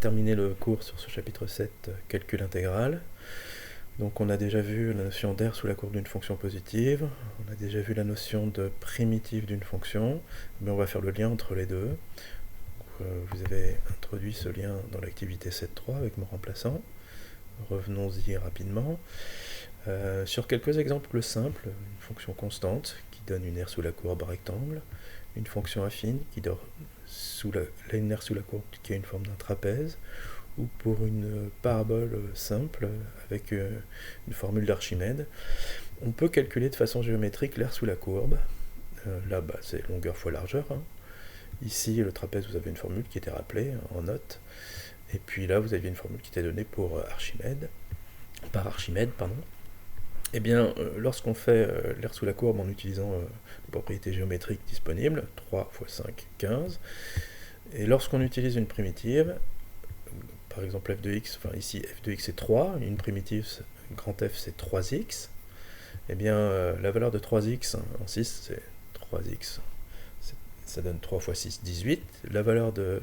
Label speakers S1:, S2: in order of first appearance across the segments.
S1: Terminer le cours sur ce chapitre 7, calcul intégral. Donc on a déjà vu la notion d'air sous la courbe d'une fonction positive, on a déjà vu la notion de primitive d'une fonction, mais on va faire le lien entre les deux. Donc, vous avez introduit ce lien dans l'activité 7.3 avec mon remplaçant. Revenons-y rapidement. Sur quelques exemples simples, une fonction constante qui donne une aire sous la courbe rectangle, une fonction affine qui donne une aire sous la courbe qui a une forme d'un trapèze, ou pour une parabole simple avec une formule d'Archimède, on peut calculer de façon géométrique l'aire sous la courbe. Là, c'est longueur fois largeur. Ici, le trapèze, vous avez une formule qui était rappelée en note. Et puis là, vous aviez une formule qui était donnée pour par Archimède. Eh bien, lorsqu'on fait l'aire sous la courbe en utilisant les propriétés géométriques disponibles, 3 fois 5, 15, et lorsqu'on utilise une primitive, par exemple f de x, enfin ici f de x est 3, une primitive grand F c'est 3x, et bien la valeur de 3x en 6 c'est 3x, ça donne 3 fois 6, 18, la valeur de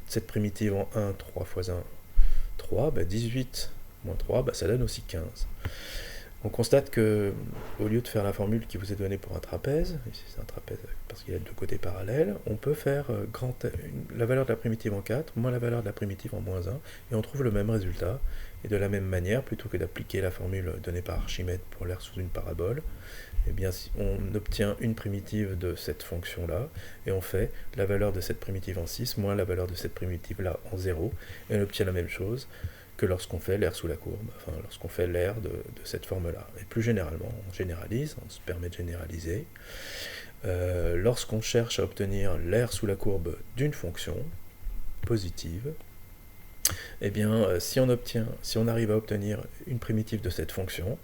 S1: cette primitive en 1, 3 fois 1, 3, 18 moins 3, ça donne aussi 15. On constate que, au lieu de faire la formule qui vous est donnée pour un trapèze, ici c'est un trapèze parce qu'il y a deux côtés parallèles, on peut faire la valeur de la primitive en 4 moins la valeur de la primitive en moins 1, et on trouve le même résultat. Et de la même manière, plutôt que d'appliquer la formule donnée par Archimède pour l'aire sous une parabole, eh bien, on obtient une primitive de cette fonction-là, et on fait la valeur de cette primitive en 6 moins la valeur de cette primitive-là en 0, et on obtient la même chose que lorsqu'on fait l'aire sous la courbe, enfin lorsqu'on fait l'aire de cette forme-là. Et plus généralement, on généralise, on se permet de généraliser. Lorsqu'on cherche à obtenir l'aire sous la courbe d'une fonction positive, eh bien, si on arrive à obtenir une primitive de cette fonction,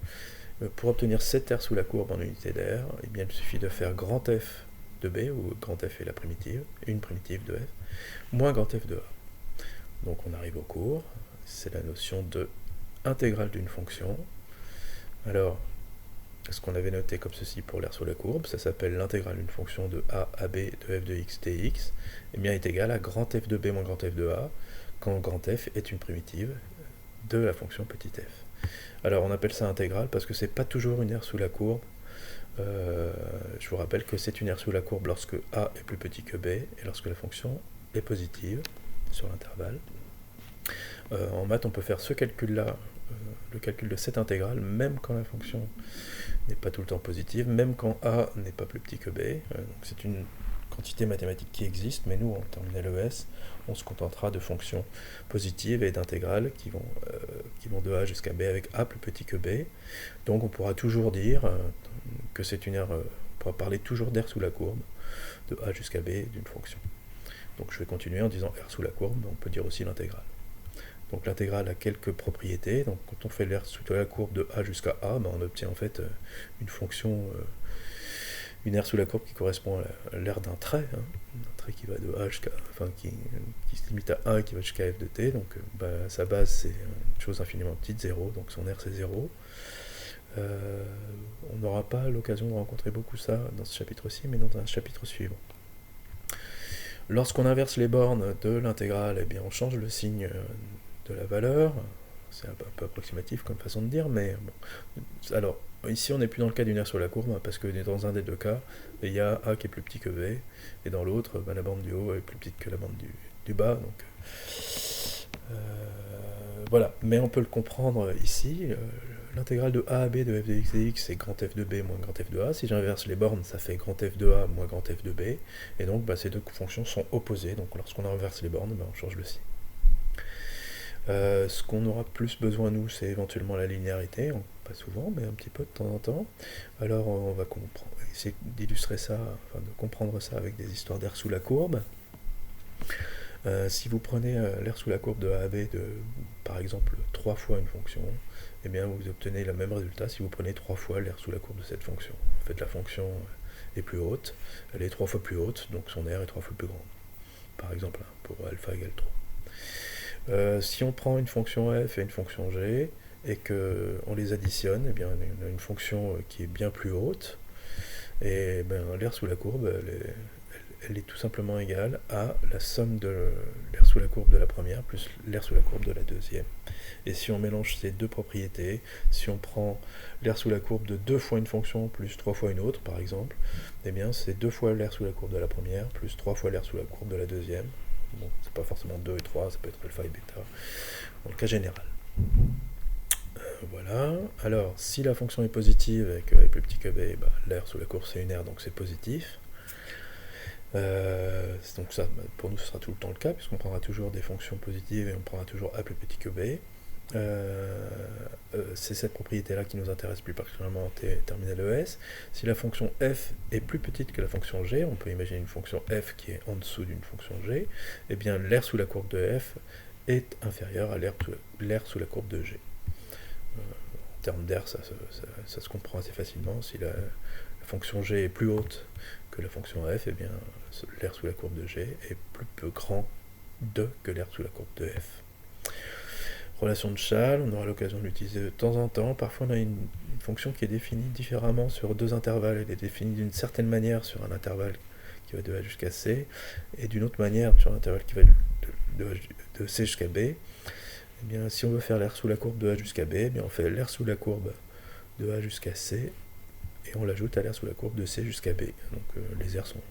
S1: pour obtenir cette aire sous la courbe en unité d'aire, eh bien, il suffit de faire grand F de B, où grand F est la primitive, une primitive de F, moins grand F de A. Donc on arrive au cours. C'est la notion de intégrale d'une fonction. Alors, ce qu'on avait noté comme ceci pour l'aire sous la courbe, ça s'appelle l'intégrale d'une fonction de a à b de f de x dx, et bien est égal à grand f de b moins grand f de a, quand grand f est une primitive de la fonction petit f. Alors on appelle ça intégrale parce que c'est pas toujours une aire sous la courbe. Je vous rappelle que c'est une aire sous la courbe lorsque a est plus petit que b, et lorsque la fonction est positive sur l'intervalle. En maths, on peut faire ce calcul-là, le calcul de cette intégrale, même quand la fonction n'est pas tout le temps positive, même quand a n'est pas plus petit que b. Donc c'est une quantité mathématique qui existe, mais nous, en terminale ES, on se contentera de fonctions positives et d'intégrales qui vont de a jusqu'à b avec a plus petit que b. Donc on pourra toujours dire que c'est une aire, on pourra parler toujours d'aire sous la courbe, de a jusqu'à b d'une fonction. Donc je vais continuer en disant R sous la courbe, mais on peut dire aussi l'intégrale. Donc l'intégrale a quelques propriétés. Donc quand on fait l'aire sous la courbe de a jusqu'à a, on obtient en fait une fonction, une aire sous la courbe qui correspond à l'aire d'un trait, un trait qui va de a jusqu'à, qui se limite à 1 et qui va jusqu'à f de t. Donc sa base c'est une chose infiniment petite, 0, donc son aire c'est 0. On n'aura pas l'occasion de rencontrer beaucoup ça dans ce chapitre-ci, mais dans un chapitre suivant. Lorsqu'on inverse les bornes de l'intégrale, eh bien on change le signe de la valeur. C'est un peu approximatif comme façon de dire, mais bon. Alors, ici on n'est plus dans le cas d'une aire sur la courbe, parce que dans un des deux cas, il y a A qui est plus petit que B, et dans l'autre, la bande du haut est plus petite que la bande du bas. Donc, voilà, mais on peut le comprendre ici. L'intégrale de a à b de f de x dx, c'est grand f de b moins grand f de a. Si j'inverse les bornes, ça fait grand f de a moins grand f de b. Et donc ces deux fonctions sont opposées. Donc lorsqu'on inverse les bornes, on change le signe. Ce qu'on aura plus besoin, nous, c'est éventuellement la linéarité. Pas souvent, mais un petit peu de temps en temps. Alors on va essayer d'illustrer ça, de comprendre ça avec des histoires d'air sous la courbe. Si vous prenez l'aire sous la courbe de a à b de, par exemple, 3 fois une fonction, eh bien vous obtenez le même résultat si vous prenez 3 fois l'aire sous la courbe de cette fonction. En fait, la fonction est plus haute, elle est 3 fois plus haute, donc son aire est 3 fois plus grande. Par exemple, pour alpha égale 3. Si on prend une fonction f et une fonction g, et qu'on les additionne, eh bien on a une fonction qui est bien plus haute, et l'aire sous la courbe, elle est tout simplement égale à la somme de l'aire sous la courbe de la première plus l'aire sous la courbe de la deuxième. Et si on mélange ces deux propriétés, si on prend l'aire sous la courbe de 2 fois une fonction plus 3 fois une autre, par exemple, eh bien c'est 2 fois l'aire sous la courbe de la première plus 3 fois l'aire sous la courbe de la deuxième. Bon, c'est pas forcément 2 et 3, ça peut être alpha et bêta, dans le cas général. Voilà. Alors, si la fonction est positive avec plus petit que b, bah, l'aire sous la courbe c'est une aire, donc c'est positif. Donc ça, pour nous, ce sera tout le temps le cas, puisqu'on prendra toujours des fonctions positives et on prendra toujours a plus petit que b. C'est cette propriété-là qui nous intéresse plus particulièrement en terminal ES. Si la fonction f est plus petite que la fonction g, on peut imaginer une fonction f qui est en dessous d'une fonction g, et bien l'aire sous la courbe de f est inférieure à l'aire sous la courbe de g. En termes d'aire, ça se comprend assez facilement. Si la fonction g est plus haute que la fonction f, et bien l'aire sous la courbe de g est plus grand de que l'aire sous la courbe de f. Relation de Schall, on aura l'occasion de l'utiliser de temps en temps. Parfois on a une fonction qui est définie différemment sur deux intervalles. Elle est définie d'une certaine manière sur un intervalle qui va de a jusqu'à c, et d'une autre manière sur un intervalle qui va de c jusqu'à b. Eh bien, si on veut faire l'aire sous la courbe de a jusqu'à b, eh bien, on fait l'aire sous la courbe de a jusqu'à c, et on l'ajoute à l'aire sous la courbe de c jusqu'à b. Donc les aires sont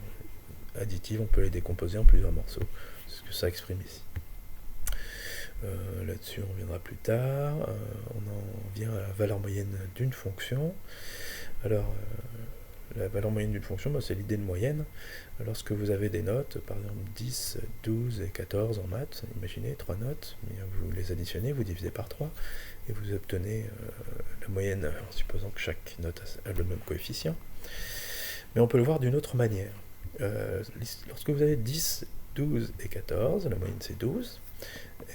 S1: additives, on peut les décomposer en plusieurs morceaux. C'est ce que ça exprime ici. Là-dessus on reviendra plus tard. On en vient à la valeur moyenne d'une fonction. Alors la valeur moyenne d'une fonction, c'est l'idée de moyenne. Lorsque vous avez des notes, par exemple 10, 12 et 14 en maths, imaginez 3 notes, vous les additionnez, vous divisez par 3 et vous obtenez la moyenne en supposant que chaque note a le même coefficient. Mais on peut le voir d'une autre manière. Lorsque vous avez 10, 12 et 14, la moyenne c'est 12,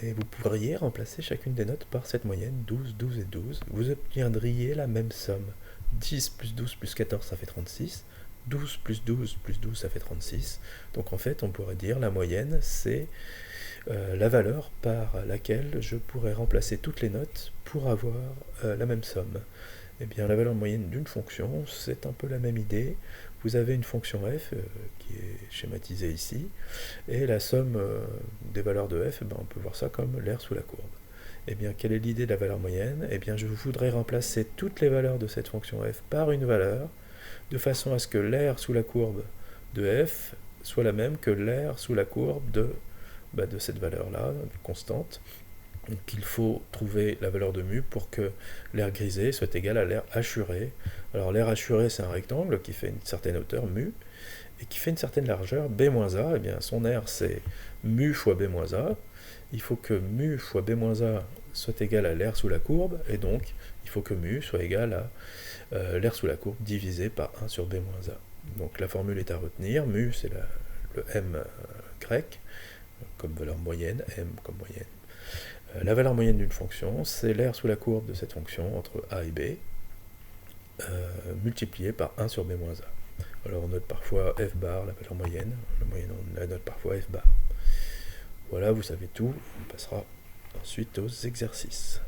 S1: et vous pourriez remplacer chacune des notes par cette moyenne, 12, 12 et 12. Vous obtiendriez la même somme. 10 plus 12 plus 14, ça fait 36. 12 plus 12 plus 12, ça fait 36. Donc en fait, on pourrait dire la moyenne, c'est la valeur par laquelle je pourrais remplacer toutes les notes pour avoir la même somme. Eh bien, la valeur moyenne d'une fonction, c'est un peu la même idée. Vous avez une fonction f qui est schématisée ici, et la somme des valeurs de f, on peut voir ça comme l'aire sous la courbe. Eh bien, quelle est l'idée de la valeur moyenne? Eh bien, je voudrais remplacer toutes les valeurs de cette fonction f par une valeur, de façon à ce que l'aire sous la courbe de f soit la même que l'aire sous la courbe de cette valeur-là, constante. Donc il faut trouver la valeur de mu pour que l'aire grisée soit égale à l'aire hachurée. Alors l'aire hachurée, c'est un rectangle qui fait une certaine hauteur, mu, et qui fait une certaine largeur, b-a. Eh bien, son aire, c'est mu fois b-a. Il faut que mu fois b-a soit égal à l'aire sous la courbe, et donc il faut que mu soit égal à l'aire sous la courbe divisé par 1 sur b-a. Donc la formule est à retenir. Mu, c'est le m grec, comme valeur moyenne, m comme moyenne. La valeur moyenne d'une fonction, c'est l'aire sous la courbe de cette fonction entre a et b, multiplié par 1 sur b-a. Alors on note parfois f bar, la valeur moyenne, on la note parfois f bar. Voilà, vous savez tout, on passera ensuite aux exercices.